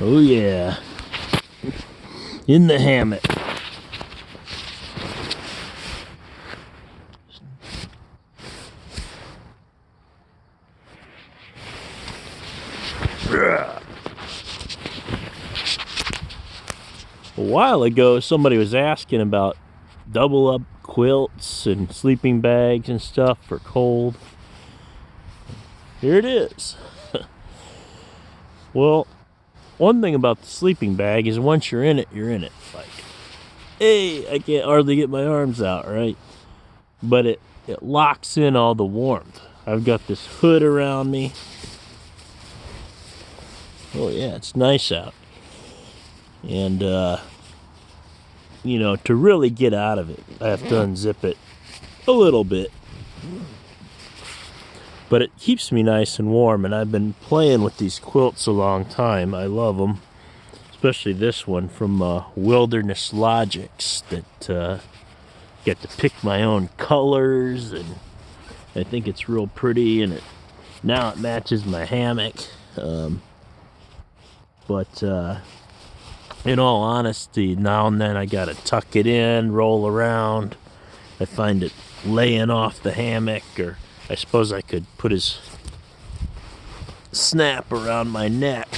Oh yeah. In the hammock. A while ago, somebody was asking about double up quilts and sleeping bags and stuff for cold. Here it is. Well, one thing about the sleeping bag is once you're in it, you're in it. Like, hey, I can't hardly get my arms out, right? But it locks in all the warmth. I've got this hood around me. Oh yeah, it's nice out. And, you know, to really get out of it, I have to unzip it a little bit. But it keeps me nice and warm, and I've been playing with these quilts a long time. I love them, especially this one from Livin'Large that get to pick my own colors, and I think it's real pretty, and now it matches my hammock. But in all honesty, now and then I gotta tuck it in, roll around. I find it laying off the hammock, or I suppose I could put his snap around my neck,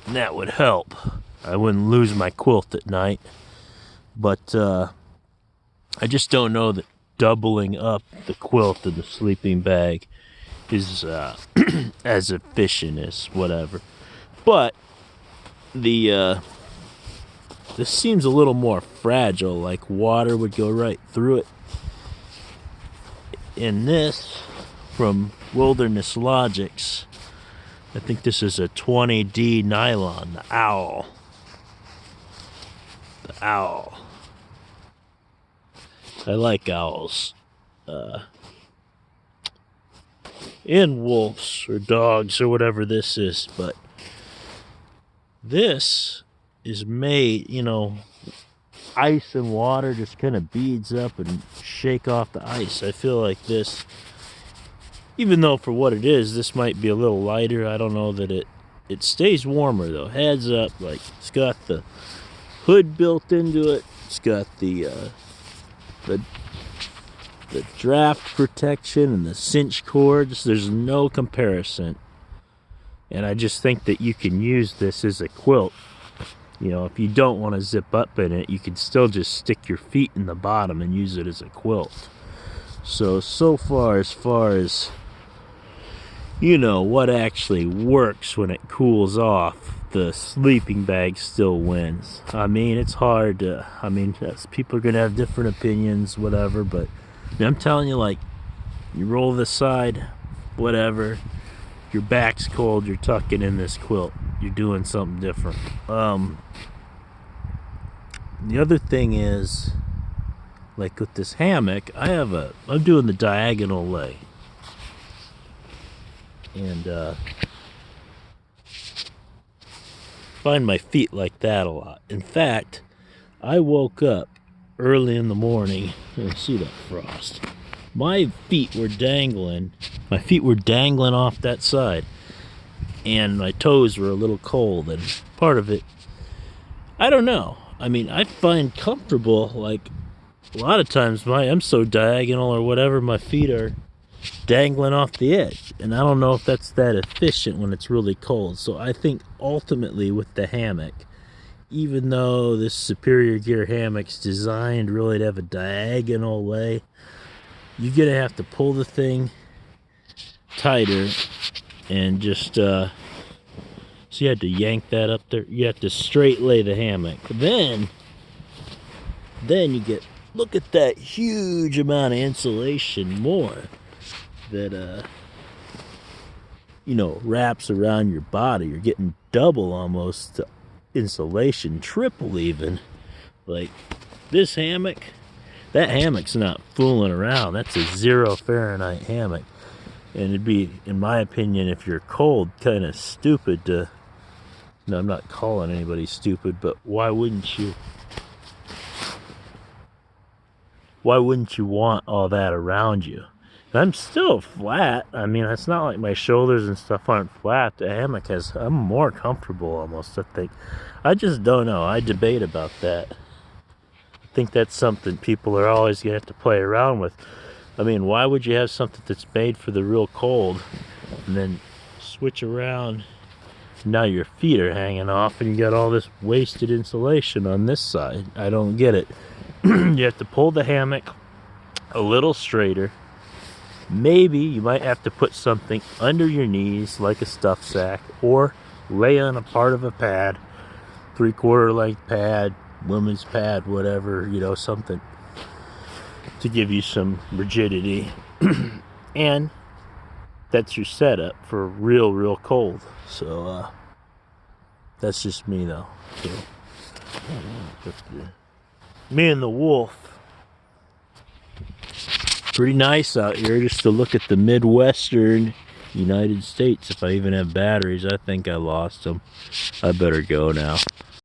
and that would help. I wouldn't lose my quilt at night. But I just don't know that doubling up the quilt and the sleeping bag is as efficient as whatever. But the this seems a little more fragile, like water would go right through it. In this, from Livin'Large, I think this is a 20D nylon, the owl. The owl. I like owls. And wolves or dogs or whatever this is, but this is made, you know, ice and water just kind of beads up and shake off the ice. I feel like this, even though for what it is, this might be a little lighter. I don't know that it stays warmer though. Heads up, like it's got the hood built into it. It's got the draft protection and the cinch cords. There's no comparison. And I just think that you can use this as a quilt. You know, if you don't want to zip up in it, you can still just stick your feet in the bottom and use it as a quilt. So far as, you know, what actually works when it cools off, the sleeping bag still wins. I mean, it's hard to, people are going to have different opinions, whatever, but I'm telling you, like, you roll this side, whatever, your back's cold, you're tucking in this quilt. You're doing something different. The other thing is, like with this hammock, I'm doing the diagonal lay. And find my feet like that a lot. In fact, I woke up early in the morning. See that frost. My feet were dangling off that side, and my toes were a little cold, and part of it, I don't know. I mean, I find comfortable, like a lot of times I'm so diagonal or whatever, my feet are dangling off the edge, and I don't know if that's that efficient when it's really cold. So I think ultimately with the hammock, even though this Superior Gear hammock's designed really to have a diagonal lay, you're gonna have to pull the thing tighter and just so you had to yank that up there. You have to straight lay the hammock. Then you get, look at that huge amount of insulation more that you know, wraps around your body. You're getting double almost insulation, triple even. Like this hammock, that hammock's not fooling around. That's a 0 Fahrenheit hammock. And it'd be, in my opinion, if you're cold, kind of stupid to, no, I'm not calling anybody stupid, but why wouldn't you want all that around you? I'm still flat. I mean, it's not like my shoulders and stuff aren't flat. The hammock has, I'm more comfortable almost, I think. I just don't know. I debate about that. I think that's something people are always going to have to play around with. I mean, why would you have something that's made for the real cold and then switch around? Now your feet are hanging off and you got all this wasted insulation on this side. I don't get it. You have to pull the hammock a little straighter. Maybe you might have to put something under your knees like a stuff sack, or lay on a part of a pad, 3/4 length pad, women's pad, whatever, you know, something to give you some rigidity. And that's your setup for real cold. So that's just me though. So, me and the wolf. Pretty nice out here just to look at the Midwestern United States. If I even have batteries, I think I lost them. I better go now.